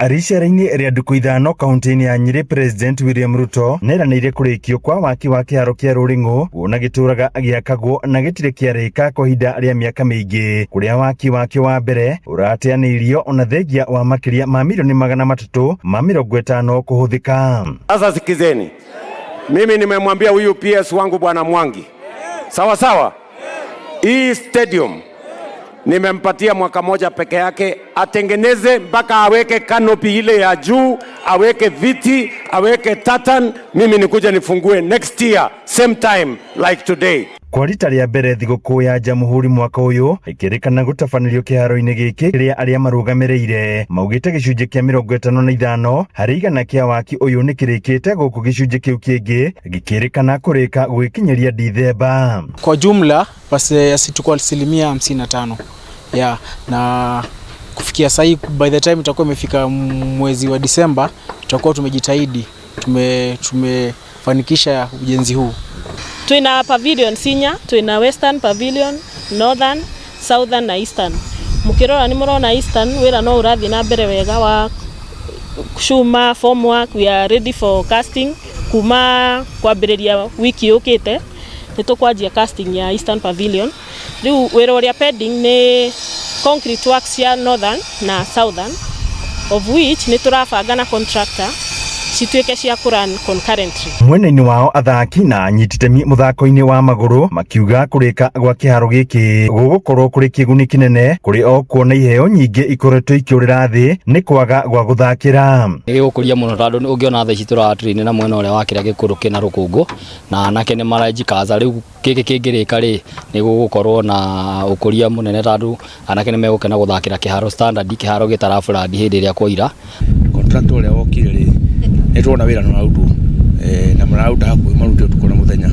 Aricera-ini ria nduku ithano kaunti-ini ya Nyeri, President William Ruto neranĩire kũrĩkio kwa waki wa kĩharo kĩa Rũring'ũ wona gĩtũraga gĩakagwo na gĩtirĩ kĩarĩka kwa ihinda rĩa mĩaka mĩingĩ, kũrĩa waki wakĩo wa mbere ũrateanĩirio ona thengia wa makĩria ma milioni 350 kũhũthĩka. Sasa sikizeni, mimi nimemwambia huyu PS wangu Bwana Mwangi, sawa sawa, hii stadium nimempatia mwaka moja peke yake, atengeneze mpaka aweke canopy ile ya juu, aweke viti, aweke tatan, mimi nikuja nifungue next year same time like today. Kwa rita rĩa mbere thigũkũ ya Jamhuri mwaka ũyũ ĩkĩrĩkana gũtabanĩrio kĩharo-inĩ gĩkĩ rĩa arĩa marũgamĩrĩire maugĩte gĩcunjĩ kĩa 55 harĩ igana kĩa waki ũyũ nĩ kĩrĩkĩte, gũkũ gĩcunjĩ kĩu kĩngĩ gĩkĩrĩkana kũrĩka gũgĩkinyeria Dithemba. Kwa jumla basi tuko 55% na kufikia sasa, by the time itakuwa imefika mwezi wa Disemba tutakuwa tumejitahidi, tumefanikisha ujenzi huu. Tuina pavilion sinya, tuina western pavilion, northern, southern na eastern. Mukirora ni murona eastern wira no urathi na mbere wega wa shuma formwork. We are ready for casting kuma kwambĩrĩria wiki yũkĩte nĩtũkwanjia casting ya eastern pavilion. Riu wira uria pending ni concrete works ya northern na southern, of which nĩtũrabanga na contractor cituĩke cia kũran concurrently. Mwena-inĩ wao athaki na anyititemi mũthako-inĩ wa magũrũ makiuga kũrĩka gwa kĩharo gĩkĩ gũgũkorwo kũrĩ kĩguni kĩnene kũrĩ o kuona iheo nyingĩ ikoretwo ikĩũrĩra thĩ nĩ kwaga gwa gũthakĩra. Nĩgũkũria mũno tondũ ũngĩona thaa ici tũratrain na mwena ũrĩa wa kĩrĩa gĩkũrũ kĩna rũkũngũ na anake nĩ maranjikaza. Rĩu gĩkĩ kĩngĩrĩka rĩ nĩ gũgũkorwo na ũkũria mũnene tondũ anake nĩ megũkena gũthakĩra kĩharo standard, kĩharo gĩtarabũrandi hĩndĩ ĩrĩa kwaira. Contractor ũrĩa wokire rĩ nĩtwona wĩra no rautu na marauta hakuhĩ marute ũtukũ na mũthenya,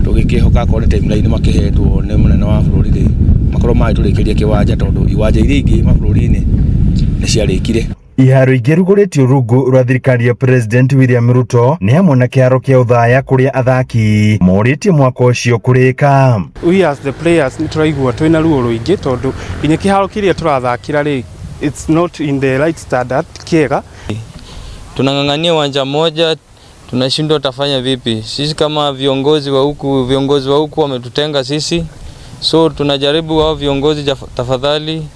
tũgĩkĩhoka akorwo nĩ timeline makĩhetwo nĩ mũnene wa bũrũri rĩ makorwo magĩtũrĩkĩria kĩwanja, tondũ iwanja iria ingĩ mabũrũri-inĩ nĩ ciarĩkire. Iharo ingĩ rugũrĩtio rungu rwa thirikari ya President William Ruto nĩ hamwe na kĩharo kĩa Uthaya kũrĩa athaki morĩtie mwaka ũcio kũrĩka. We as the players nĩ tũraigua twĩna ruo rũingĩ tondũ nginya kĩharo kĩrĩa tũrathakĩra rĩ it's not in the right standard kĩega. Tunang'ang'ania uwanja moja, tunashindwa tafanya vipi? Sisi kama viongozi wa huku wametutenga sisi, so tunajaribu wao viongozi tafadhali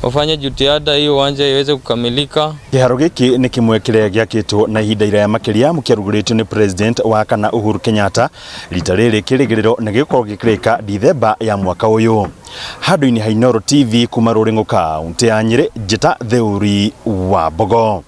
wafanye jitihada hiyo uwanja iweze kukamilika. Kĩharo gĩkĩ nĩ kĩmwe kĩrĩa gĩakĩtwo na ihinda iraya makĩria mũkĩarugũrĩtio nĩ President wa kana Uhuru Kenyatta. Rita rĩrĩ kĩrĩgĩrĩro nĩ gĩkorwo gĩkĩrĩka Dithemba ya mwaka ũyũ. Handũ-inĩ ha Inooro TV kuma Rũring'ũ kaunti ya Nyeri, njĩta Theuri wa Mbogo.